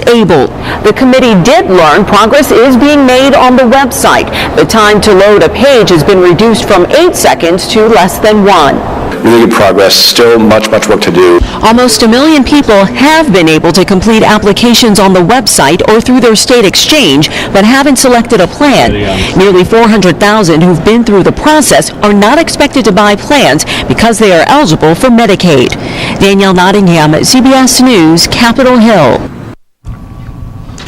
disabled. The committee did learn progress is being made on the website. The time to load a page has been reduced from 8 seconds to less than 1. Really good progress. Still much work to do. Almost 1 million people have been able to complete applications on the website or through their state exchange, but haven't selected a plan. Nearly 400,000 who've been through the process are not expected to buy plans because they are eligible for Medicaid. Danielle Nottingham, CBS News, Capitol Hill.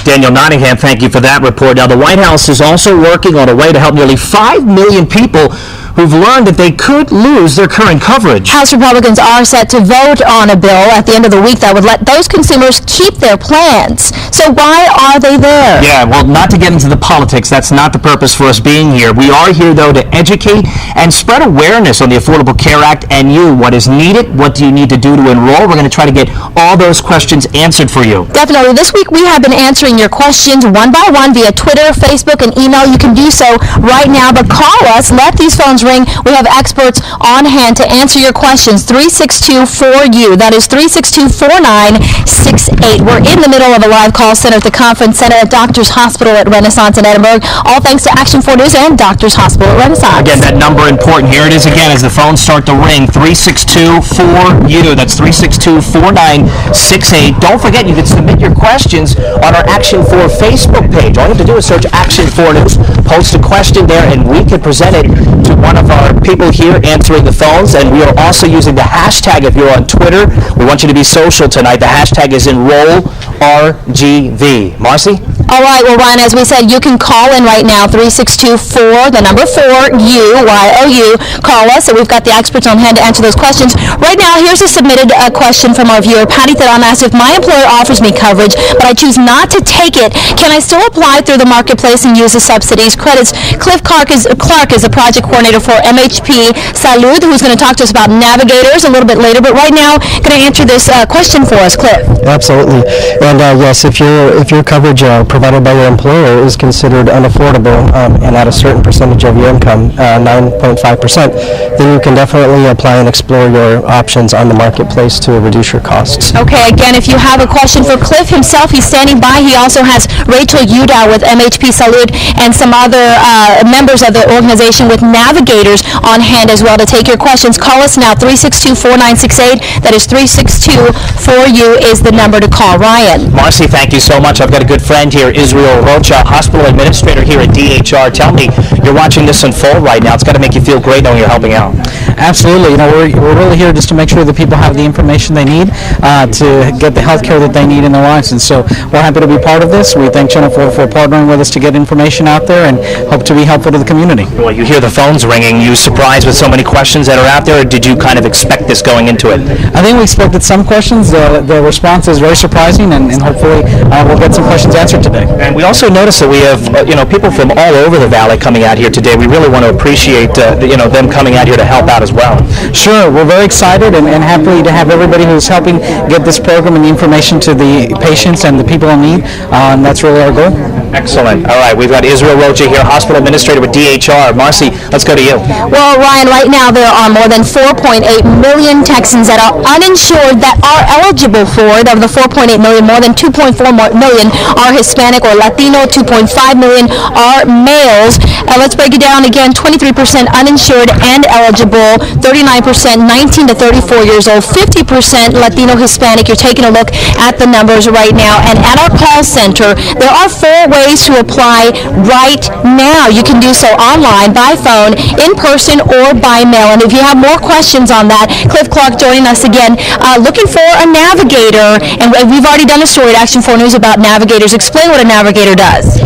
Daniel Nottingham, thank you for that report. Now, the White House is also working on a way to help nearly 5 million people who've learned that they could lose their current coverage. House Republicans are set to vote on a bill at the end of the week that would let those consumers keep their plans. So why are they there? Yeah, well, not to get into the politics. That's not the purpose for us being here. We are here, though, to educate and spread awareness on the Affordable Care Act and what is needed, what do you need to do to enroll. We're going to try to get all those questions answered for you. Definitely. This week we have been answering your questions one by one via Twitter, Facebook, and email. You can do so right now, but call us. Let these phones ring. We have experts on hand to answer your questions. 362-4U. That is 362-4968. We're in the middle of a live call center at the Conference Center at Doctors Hospital at Renaissance in Edinburgh. All thanks to Action 4 News and Doctors Hospital at Renaissance. Again, that number important. Here it is again as the phones start to ring. 362-4U. That's 362-4968. Don't forget, you can submit your questions on our Action 4 Facebook page. All you have to do is search Action 4 News, post a question there, and we can present it to one of our people here answering the phones. And we are also using the hashtag if you're on Twitter. We want you to be social tonight. The hashtag is EnrollRGV. Marcy? All right, well, Ryan, as we said, you can call in right now, 362-4, the number 4, Y-O-U. Call us, and we've got the experts on hand to answer those questions. Right now, here's a submitted question from our viewer. Patty Thadam asked, if my employer offers me coverage, but I choose not to take it, can I still apply through the marketplace and use the subsidies, credits? Cliff Clark is the project coordinator for MHP Salud, who's going to talk to us about navigators a little bit later. But right now, going to answer this question for us, Cliff. Absolutely. And yes, if your coverage provided by your employer is considered unaffordable and at a certain percentage of your income, 9.5%, then you can definitely apply and explore your options on the marketplace to reduce your costs. Okay, again, if you have a question for Cliff himself, he's standing by. He also has Rachel Udow with MHP Salud and some other members of the organization with navigators on hand as well to take your questions. Call us now, 362-4968. That is 362-4U is the number to call. Ryan. Marcy, thank you so much. I've got a good friend here, Israel Rocha, hospital administrator here at DHR. Tell me, you're watching this unfold right now. It's got to make you feel great knowing you're helping out. Absolutely. We're really here just to make sure that people have the information they need to get the health care that they need in their lives. And so we're happy to be part of this. We thank Channel 4 for partnering with us to get information out there and hope to be helpful to the community. Well, you hear the phones ringing. You surprised with so many questions that are out there, or did you kind of expect this going into it? I think we expected some questions. The response is very surprising, and hopefully we'll get some questions answered today. And we also noticed that we have people from all over the valley coming out here today. We really want to appreciate them coming out here to help out as well. Sure, we're very excited and happy to have everybody who's helping get this program and the information to the patients and the people in need. And that's really our goal. Excellent. All right, we've got Israel Rocha here, hospital administrator with DHR. Marcy, let's go to you. Well, Ryan, right now there are more than 4.8 million Texans that are uninsured that are eligible for it. Of the 4.8 million, more than 2.4 million are Hispanic or Latino, 2.5 million are males. Let's break it down again. 23% uninsured and eligible, 39% 19 to 34 years old, 50% Latino, Hispanic. You're taking a look at the numbers right now. And at our call center, there are 4 ways to apply right now. You can do so online, by phone, in person, or by mail. And if you have more questions on that, Cliff Clark joining us again, looking for a navigator. And we've already done a story at Action 4 News about navigators. Explain what a navigator does.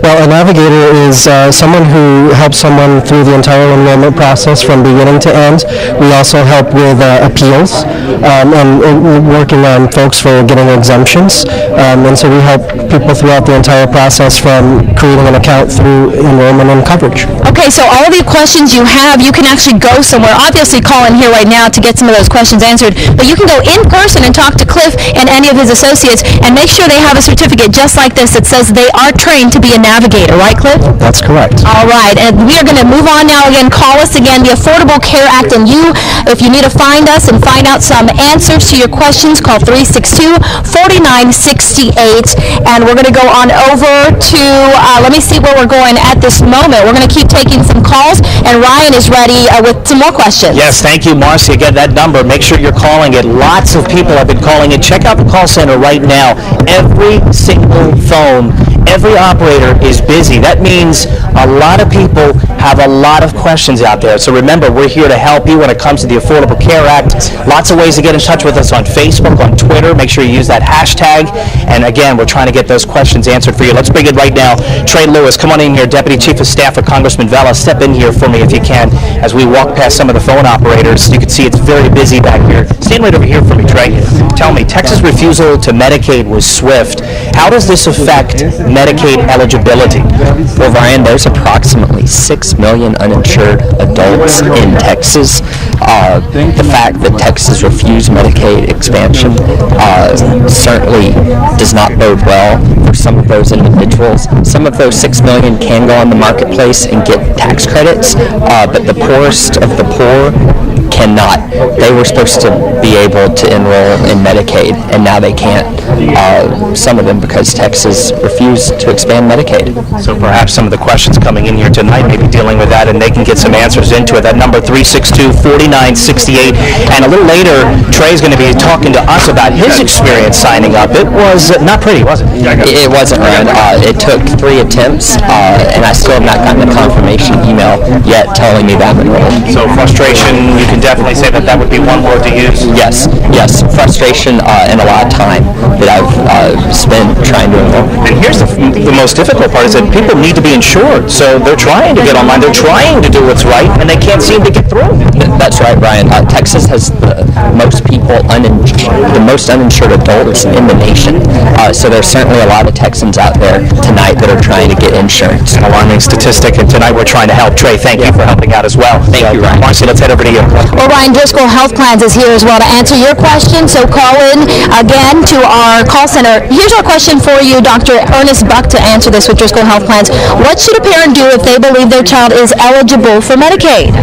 Well, a navigator is someone who helps someone through the entire enrollment process from beginning to end. We also help with appeals and working on folks for getting exemptions. And so we help people throughout the entire process from creating an account through enrollment and coverage. Okay, so all of the questions you have, you can actually go somewhere. Obviously, call in here right now to get some of those questions answered. But you can go in person and talk to Cliff and any of his associates and make sure they have a certificate just like this that says they are trained to be a navigator. navigator, right, Cliff? That's correct. All right, and we are going to move on now. Again, call us again, the Affordable Care Act, and if you need to find us and find out some answers to your questions, call 362-4968, and we're going to go on over to, let me see where we're going at this moment. We're going to keep taking some calls, and Ryan is ready with some more questions. Yes, thank you, Marcy. Again, that number, make sure you're calling it. Lots of people have been calling it. Check out the call center right now. Every single phone, every operator is busy. That means a lot of people have a lot of questions out there. So remember, we're here to help you when it comes to the Affordable Care Act. Lots of ways to get in touch with us on Facebook, on Twitter. Make sure you use that hashtag. And again, we're trying to get those questions answered for you. Let's bring it right now. Trey Lewis, come on in here, Deputy Chief of Staff for Congressman Vela. Step in here for me if you can as we walk past some of the phone operators. You can see it's very busy back here. Stand right over here for me, Trey. Tell me, Texas' refusal to Medicaid was swift. How does this affect Medicaid eligibility? Well, Ryan, there's approximately 6 million uninsured adults in Texas. The fact that Texas refused Medicaid expansion certainly does not bode well for some of those individuals. Some of those 6 million can go on the marketplace and get tax credits, but the poorest of the poor cannot. They were supposed to be able to enroll in Medicaid, and now they can't. Some of them because Texas refused to expand Medicaid. So perhaps some of the questions coming in here tonight may be dealing with that, and they can get some answers into it. That number 362-4968. And a little later, Trey's going to be talking to us about his experience signing up. It was not pretty, was it? It wasn't, Ryan. It took 3 attempts, and I still have not gotten a confirmation email yet telling me that I'm enrolled. So frustration, you can definitely say that would be one word to use. Yes. Frustration and a lot of time that I've spent trying to enroll. And here's the most difficult part is that people need to be insured. So they're trying to get online. They're trying to do what's right, and they can't seem to get through. That's right, Ryan. Texas has the most people, the most uninsured adults in the nation. So there's certainly a lot of Texans out there tonight that are trying to get insurance. An alarming statistic, and tonight we're trying to help. Trey, thank you for helping out as well. Thank you, Ryan. Marcy, let's head over to you. Well, Ryan Driscoll Health Plans is here as well to answer your question, so call in again to our call center. Here's our question for you, Dr. Ernest Buck, to answer this with Driscoll Health Plans. What should a parent do if they believe their child is eligible for Medicaid?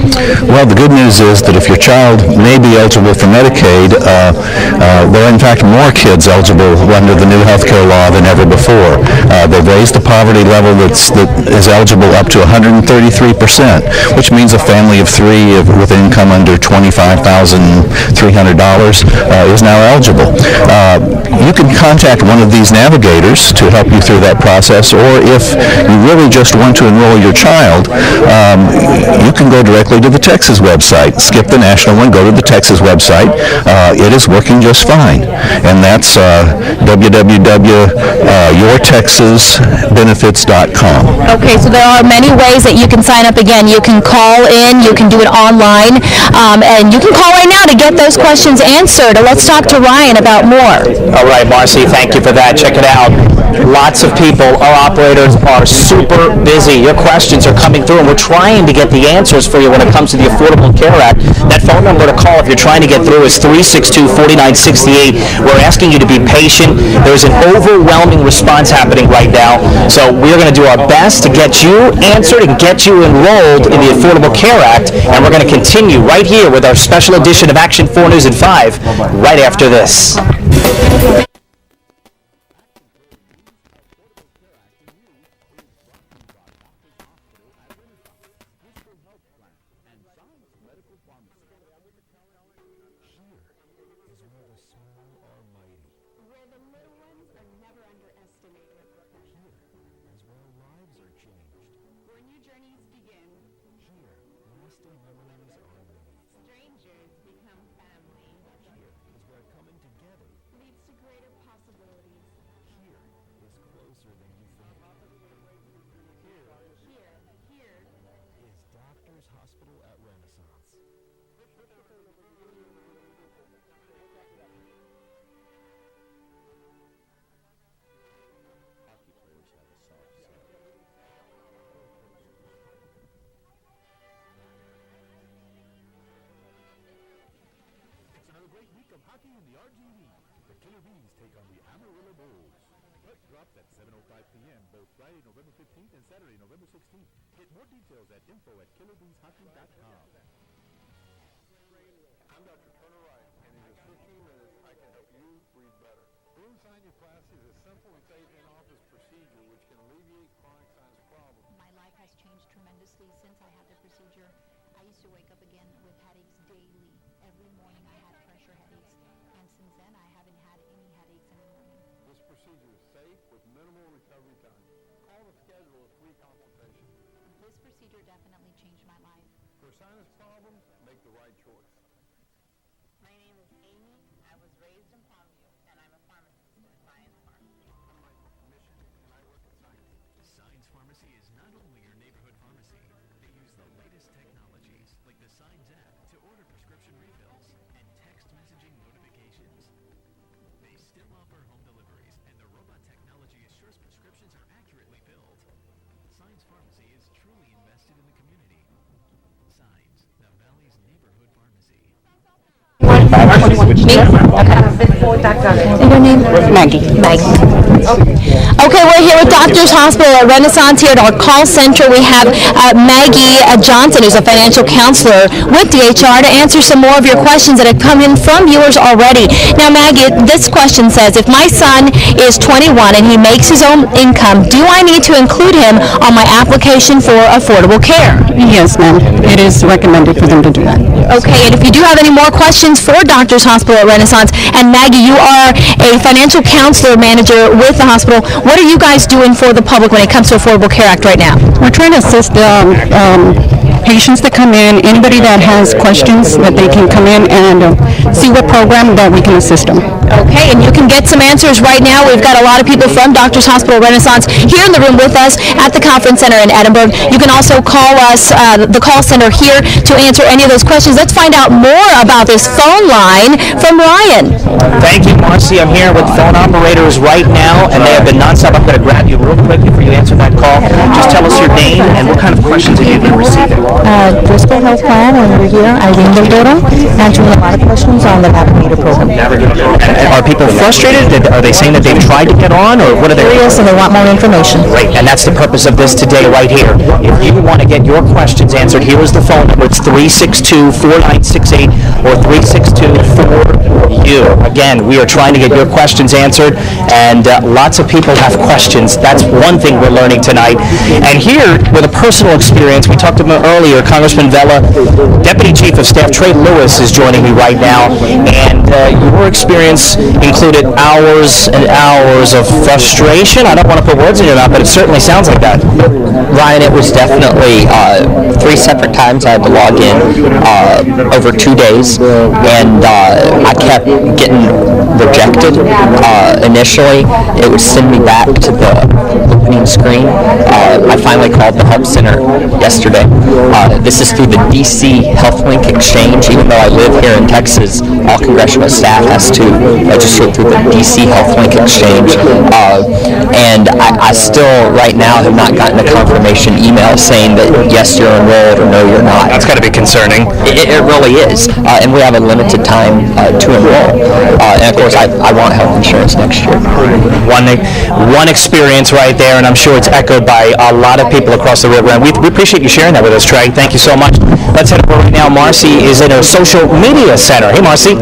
Well, the good news is that if your child may be eligible for Medicaid, there are in fact more kids eligible under the new health care law than ever before. They've raised the poverty level that is eligible up to 133%, which means a family of 3 with income under $25,300 is now eligible. You can contact one of these navigators to help you through that process, or if you really just want to enroll your child, you can go directly to the Texas website. Skip the national one, go to the Texas website. It is working just fine, and that's www.yourtexasbenefits.com. Okay, so there are many ways that you can sign up. Again, you can call in, you can do it online, and you can call right now to get those questions answered. Let's talk to Ryan about more. All right, Marcy, thank you for that. Check it out. Lots of people, our operators are super busy. Your questions are coming through, and we're trying to get the answers for you when it comes to the Affordable Care Act. That phone number to call if you're trying to get through is 362-4968. We're asking you to be patient. There's an overwhelming response happening right now, so we're going to do our best to get you answered and get you enrolled in the Affordable Care Act, and we're going to continue right here with our special edition of Action 4 News at 5 right after this. Hockey in the RGV. The Killer Bees take on the Amarillo Bulls. Puck dropped at 7:05. 5 p.m. both Friday, November 15th and Saturday, November 16th. Get more details at info@killerbeeshockey.com. I'm Dr. Turner Wright, and in just 15 minutes, I can help you breathe better. Balloon sinuplasty is a simple and safe in-office procedure which can alleviate chronic sinus problems. My life has changed tremendously since I had the procedure. I used to wake up again with headaches daily. Every morning I had pressure headaches, and since then I haven't had any headaches in the morning. This procedure is safe with minimal recovery time. Call to schedule a free consultation. This procedure definitely changed my life. For sinus problems, make the right choice. My name is Amy. I was raised in Palmview, and I'm a pharmacist at Science Pharmacy. I'm Michael Commission, and I work at Science. Science Pharmacy is not only your neighborhood pharmacy. They use the latest technologies like the Signs app to order prescription refills and text messaging notifications. They still offer home deliveries, and the robot technology assures prescriptions are accurately filled. Science Pharmacy is truly invested in the community. Signs, the Valley's neighborhood pharmacy. Your name? Maggie. Okay, we're here with Doctors Hospital at Renaissance here at our call center. We have Maggie Johnson, who's a financial counselor with DHR, to answer some more of your questions that have come in from viewers already. Now, Maggie, this question says, if my son is 21 and he makes his own income, do I need to include him on my application for affordable care? Yes, ma'am. It is recommended for them to do that. Okay, and if you do have any more questions for Doctors Hospital at Renaissance, and Maggie, you are a financial counselor manager with the hospital, what are you guys doing for the public when it comes to Affordable Care Act right now? We're trying to assist patients that come in, anybody that has questions, that they can come in and see what program that we can assist them. Okay, and you can get some answers right now. We've got a lot of people from Doctors Hospital Renaissance here in the room with us at the conference center in Edinburgh. You can also call us, the call center here, to answer any of those questions. Let's find out more about this phone line from Ryan. Thank you, Marcy. I'm here with phone operators right now, and they have been nonstop. I'm going to grab you real quick before you answer that call. Just tell us your name and what kind of questions have you been receiving? Bristol Health Plan, and we're here, Irene Vildora, answering a lot of questions on the Navigator program. And are people frustrated? Are they saying that they've tried to get on, or what are they? Curious, and they want more information. Great, and that's the purpose of this today right here. If you want to get your questions answered, here is the phone number. It's 362-4968 or 362-4U. Again, we are trying to get your questions answered, and lots of people have questions. That's one thing we're learning tonight. And here, with a personal experience, we talked about earlier, Congressman Vella, Deputy Chief of Staff Trey Lewis is joining me right now, and your experience included hours and hours of frustration. I don't want to put words in your mouth, but it certainly sounds like that. Ryan, it was definitely 3 separate times I had to log in over 2 days, and I kept getting rejected. Initially, it would send me back to the opening screen. I finally called the help center yesterday. This is through the DC HealthLink exchange. Even though I live here in Texas, all congressional staff has to register through the DC HealthLink exchange. And I still, right now, have not gotten a confirmation email saying that, yes, you're enrolled, or no, you're not. That's got to be concerning. It really is. And we have a limited time to enroll. And, of course, I want health insurance next year. One experience right there, and I'm sure it's echoed by a lot of people across the river. And we appreciate you sharing that with us, Trey. Thank you so much. Let's head over right now. Marcy is in a social media center. Hey, Marcy.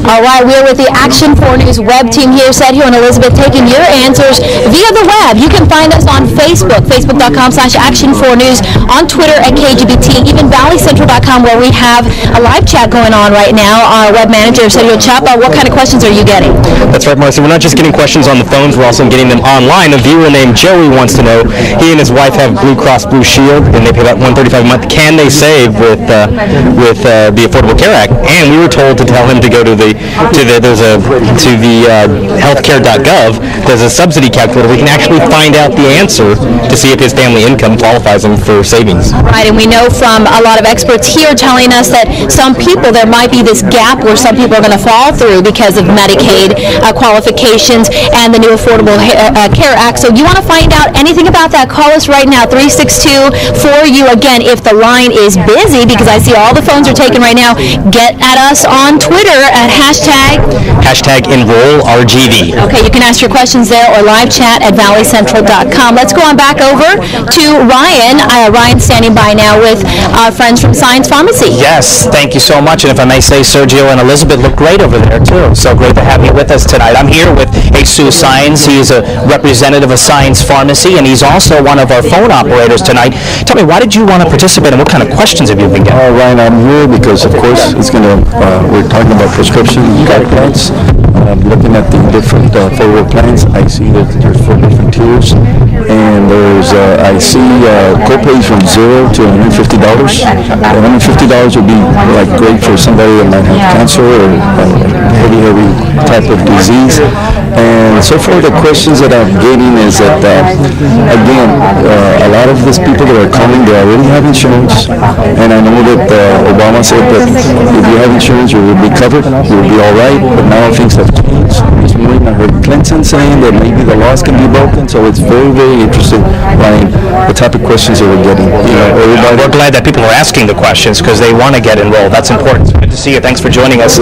All right, we're with the Action 4 News web team here, Sergio and Elizabeth, taking your answers via the web. You can find us on Facebook, facebook.com/Action4News, on Twitter at KGBT, even valleycentral.com, where we have a live chat going on right now. Our web manager, Sergio Chapa, what kind of questions are you getting? That's right, Marcy. We're not just getting questions on the phones, we're also getting them online. A viewer named Joey wants to know, he and his wife have Blue Cross Blue Shield, and they pay about $135 a month. Can they save with the Affordable Care Act? And we were told to tell him to go to the healthcare.gov. There's a subsidy calculator. We can actually find out the answer to see if his family income qualifies him for savings. Right, and we know from a lot of experts here telling us that some people, there might be this gap where some people are going to fall through because of Medicaid qualifications and the new Affordable Care Act. So you want to find out anything about that, call us right now, 362-4U. Again, if the line is busy, because I see all the phones are taken right now, get at us on Twitter at #enrollRGV. Okay, you can ask your questions there or live chat at valleycentral.com. Let's go on back over to Ryan. Ryan's standing by now with our friends from Science Pharmacy. Yes, thank you so much. And if I may say, Sergio and Elizabeth look great over there, too. So great to have you with us tonight. I'm here with Jesus Science. He is a representative of Science Pharmacy, and he's also one of our phone operators tonight. Tell me, why did you want to participate, and what kind of questions have you been getting? Ryan, I'm here because, of course, we're talking about prescription guidelines. Looking at the different forward plans, I see that there's 4 different tiers, and I see co-pays from $0 to $150. $150 would be like great for somebody that might have cancer or heavy type of disease. And so far, the questions that I'm getting is that, again, a lot of these people that are coming, they already have insurance, and I know that Obama said that if you have insurance, you will be covered, you will be all right, but now things have changed. This morning, I heard Clinton saying that maybe the laws can be broken, so it's very, very interesting, Ryan, the type of questions that we're getting. We're glad that people are asking the questions because they want to get enrolled. That's important. Good to see you. Thanks for joining us.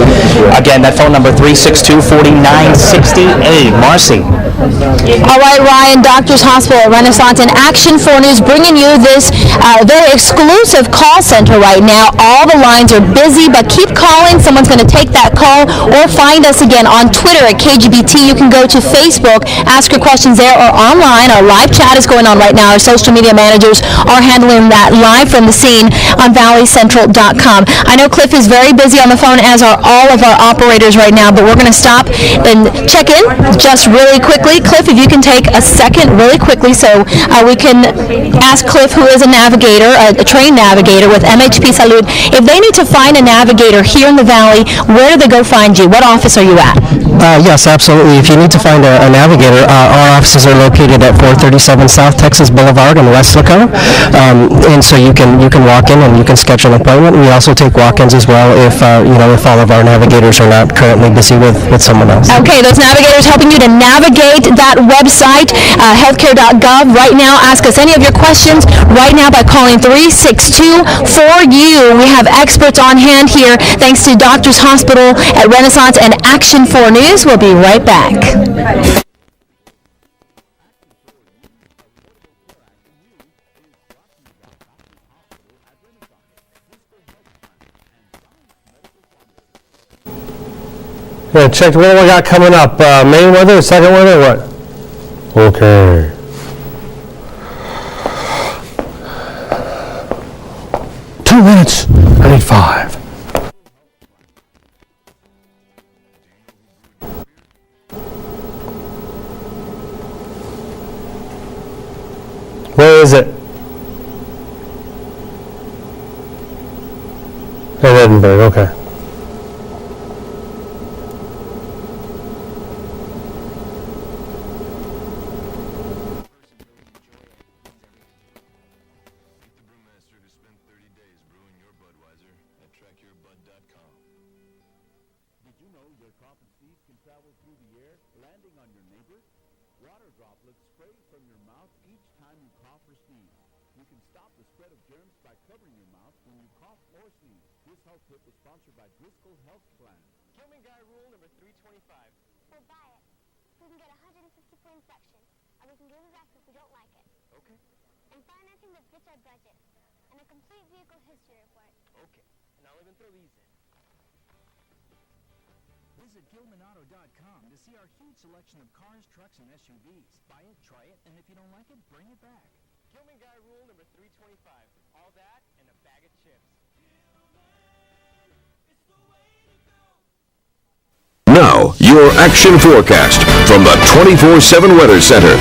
Again, that phone number 362-4968. Marcy. All right, Ryan, Doctors Hospital at Renaissance and Action 4 News bringing you this very exclusive call center right now. All the lines are busy, but keep calling. Someone's going to take that call, or find us again on Twitter at KGBT. You can go to Facebook, ask your questions there, or online. Our live chat is going on right now. Our social media managers are handling that live from the scene on valleycentral.com. I know Cliff is very busy on the phone, as are all of our operators right now, but we're going to stop and check in just really quickly. Cliff, if you can take a second really quickly so we can ask Cliff, who is a navigator, a trained navigator with MHP Salud, if they need to find a navigator here in the Valley, where do they go find you? What office are you at? Yes, absolutely. If you need to find a navigator, our offices are located at 437 South Texas Boulevard in Weslaco, and so you can walk in and you can schedule an appointment. We also take walk-ins as well if if all of our navigators are not currently busy with someone else. Okay, those navigators helping you to navigate that website, healthcare.gov. Right now, ask us any of your questions right now by calling 362-4U. We have experts on hand here thanks to Doctors Hospital at Renaissance and Action 4 News. We'll be right back. Yeah, check what we got coming up. Main weather, second weather, what? Okay. Two minutes. I need 5. Where is it? In Edinburgh, okay. Visit GilmanAuto.com to see our huge selection of cars, trucks, and SUVs. Buy it, try it, and if you don't like it, bring it back. Gilman Guy Rule number 325. All that and a bag of chips. Now, your action forecast from the 24/7 Weather Center.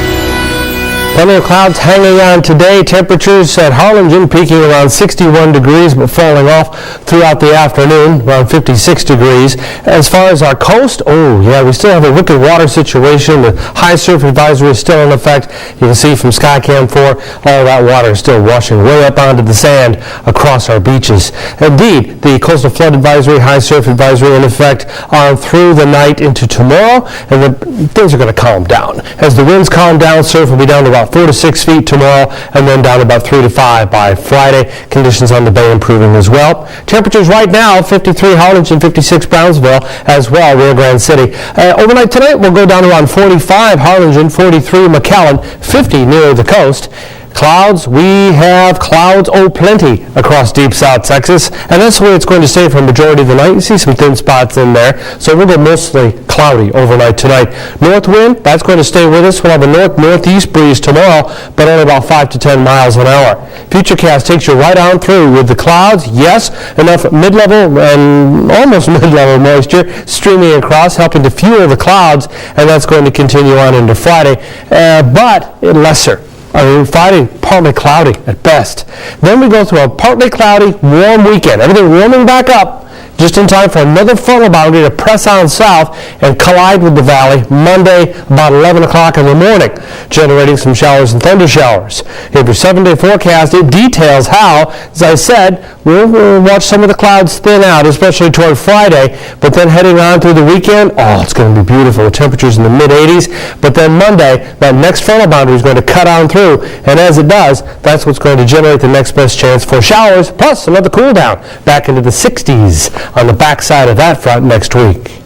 Plenty of clouds hanging on today. Temperatures at Harlingen peaking around 61 degrees but falling off throughout the afternoon, around 56 degrees. As far as our coast, we still have a wicked water situation. The high surf advisory is still in effect. You can see from Skycam 4, all that water is still washing way up onto the sand across our beaches. Indeed, the coastal flood advisory, high surf advisory in effect on through the night into tomorrow, and things are going to calm down. As the winds calm down, surf will be down to about about 4 to 6 feet tomorrow, and then down about 3 to 5 by Friday. Conditions on the bay improving as well. Temperatures right now, 53 Harlingen, 56 Brownsville as well, Rio Grande City. Overnight tonight, we'll go down around 45 Harlingen, 43 McAllen, 50 near the coast. Clouds, we have clouds, plenty across deep South Texas, and that's the way it's going to stay for a majority of the night. You see some thin spots in there, so we'll go mostly cloudy overnight tonight. North wind, that's going to stay with us. We'll have a north-northeast breeze tomorrow, but only about 5 to 10 miles an hour. Futurecast takes you right on through with the clouds. Yes, enough mid-level and almost mid-level moisture streaming across, helping to fuel the clouds, and that's going to continue on into Friday, but lesser. Friday, partly cloudy at best. Then we go through a partly cloudy, warm weekend. Everything warming back up just in time for another frontal boundary to press on south and collide with the valley Monday about 11 o'clock in the morning, generating some showers and thunder showers. Here's your 7-day forecast. It details how, as I said, we'll watch some of the clouds thin out, especially toward Friday, but then heading on through the weekend, it's going to be beautiful. Temperatures in the mid-80s, but then Monday, that next frontal boundary is going to cut on through, and as it does, that's what's going to generate the next best chance for showers, plus another cool down back into the 60s on the backside of that front next week.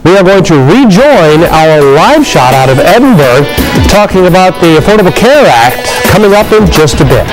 We are going to rejoin our live shot out of Edinburgh, talking about the Affordable Care Act, coming up in just a bit.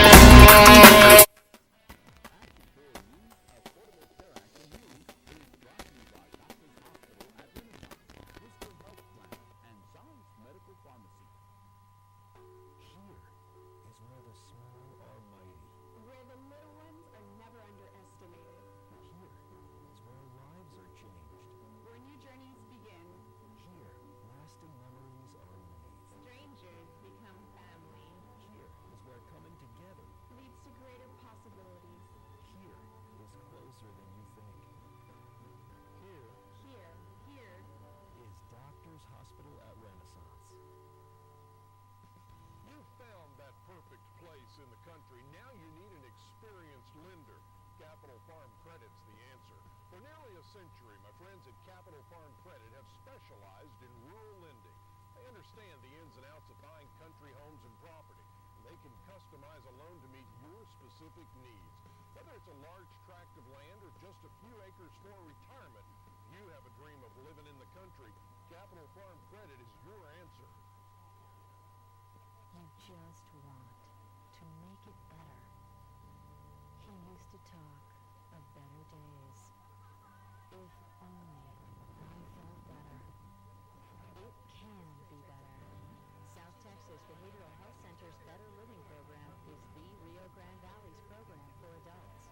Behavioral Health Center's Better Living Program is the Rio Grande Valley's program for adults.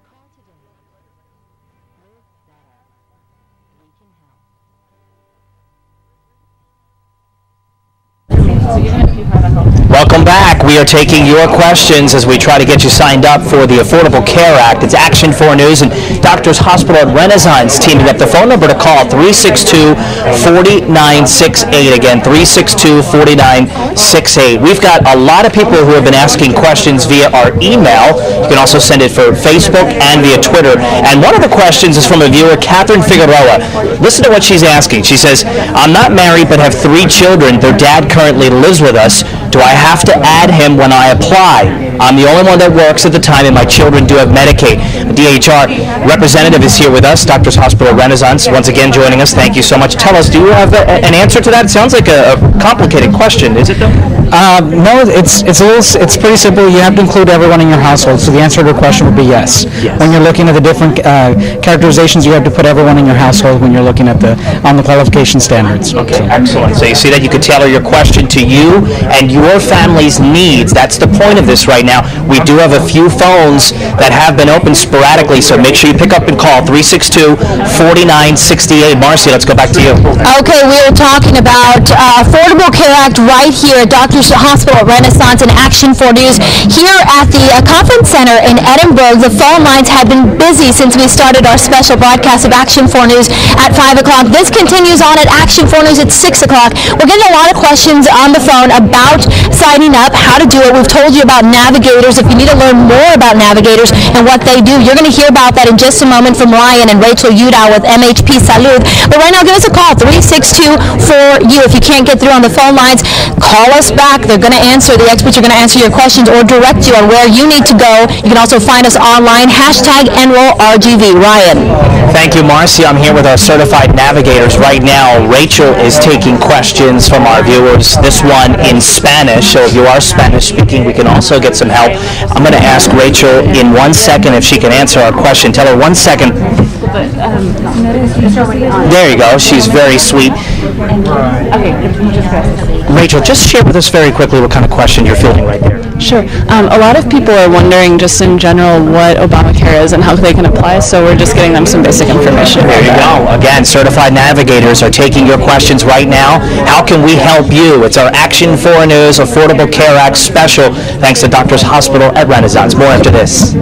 Call today. Live better. We can help. Welcome back. We are taking your questions as we try to get you signed up for the Affordable Care Act. It's Action 4 News and Doctors Hospital at Renaissance teaming up. The phone number to call, 362-4968. Again, 362-4968. We've got a lot of people who have been asking questions via our email. You can also send it for Facebook and via Twitter. And one of the questions is from a viewer, Catherine Figueroa. Listen to what she's asking. She says, I'm not married but have 3 children. Their dad currently lives with us. Do I have to add him when I apply? I'm the only one that works at the time, and my children do have Medicaid. The DHR representative is here with us, Doctors Hospital Renaissance, once again joining us. Thank you so much. Tell us, do you have an answer to that? It sounds like a complicated question. Is it though? No, it's pretty simple. You have to include everyone in your household. So the answer to the question would be yes. When you're looking at the different characterizations, you have to put everyone in your household when you're looking at the qualification standards. Okay, excellent. So you see that you could tailor your question to you and your family's needs. That's the point of this right now. We do have a few phones that have been open sporadically, so make sure you pick up and call 362-4968. Marcy, let's go back to you. Okay, we are talking about Affordable Care Act right here at Doctors Hospital Renaissance and Action 4 News. Here at the Conference Center in Edinburgh, the phone lines have been busy since we started our special broadcast of Action 4 News at 5 o'clock. This continues on at Action 4 News at 6 o'clock. We're getting a lot of questions on the phone about signing up, how to do it. We've told you about navigating navigators. If you need to learn more about navigators and what they do, you're going to hear about that in just a moment from Ryan and Rachel Udall with MHP Salud. But right now, give us a call, 362-4U. If you can't get through on the phone lines, call us back. They're going to answer, the experts are going to answer your questions or direct you on where you need to go. You can also find us online, #EnrollRGV. Ryan. Thank you, Marcy. I'm here with our certified navigators right now. Rachel is taking questions from our viewers, this one in Spanish. So if you are Spanish speaking, we can also get some help. I'm going to ask Rachel in 1 second if she can answer our question. Tell her 1 second. There you go. She's very sweet. Rachel, just share with us very quickly what kind of question you're fielding right there. Sure. A lot of people are wondering just in general what Obamacare is and how they can apply, so we're just getting them some basic information. There you go. Again, certified navigators are taking your questions right now. How can we help you? It's our Action 4 News Affordable Care Act special, thanks to Doctors Hospital at Renaissance. More after this.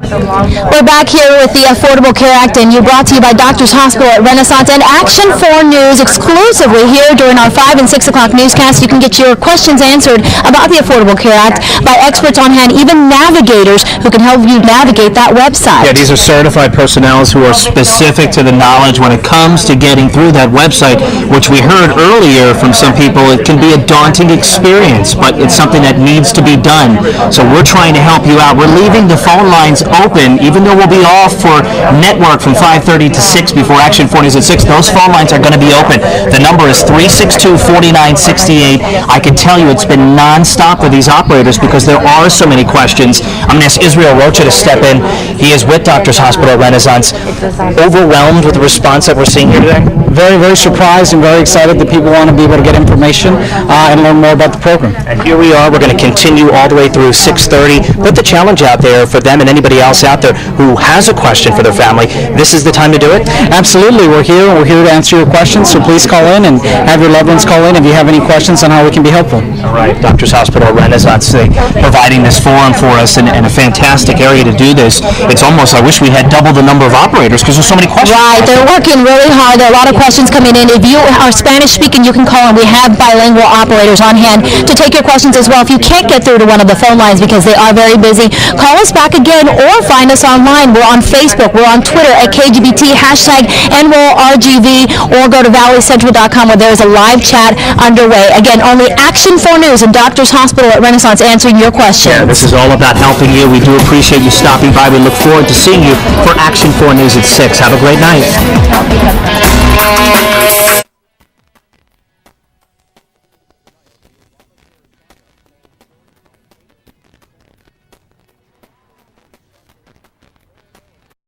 We're back here with the Affordable Care Act, and you brought to you by Doctors Hospital at Renaissance and Action 4 News exclusively here during our 5 and 6 o'clock newscast. You can get your questions answered about the Affordable Care Act by experts on hand, even navigators who can help you navigate that website. Yeah, these are certified personnel who are specific to the knowledge when it comes to getting through that website, which we heard earlier from some people. It can be a daunting experience, but it's something that needs to be done. So we're trying to help you out. We're leaving the phone lines open, even though we'll be off for network from 5:30 to 6 before Action 4 News at 6. Those phone lines are going to be open. The number is 362-4968. I can tell you it's been nonstop with these operators because there are so many questions. I'm going to ask Israel Rocha to step in. He is with Doctors Hospital at Renaissance. Overwhelmed with the response that we're seeing here today? Very, very surprised and very excited that people want to be able to get information and learn more about the program. And here we are. We're going to continue all the way through 6:30. Put the challenge out there for them and anybody else out there who has a question for their family, this is the time to do it? Absolutely, we're here to answer your questions, so please call in and have your loved ones call in if you have any questions on how we can be helpful. All right, Doctors Hospital Renaissance, providing this forum for us and a fantastic area to do this. It's almost, I wish we had double the number of operators because there's so many questions. Right, they're working really hard. There are a lot of questions coming in. If you are Spanish speaking, you can call, and we have bilingual operators on hand to take your questions as well. If you can't get through to one of the phone lines because they are very busy, call us back again or find us online. We're on Facebook, we're on Twitter at KGBT, hashtag #NrollRGV, or go to valleycentral.com where there's a live chat underway. Again, only Action 4 News and Doctors Hospital at Renaissance answering your questions. Yeah, this is all about helping you. We do appreciate you stopping by. We look forward to seeing you for Action 4 News at 6. Have a great night.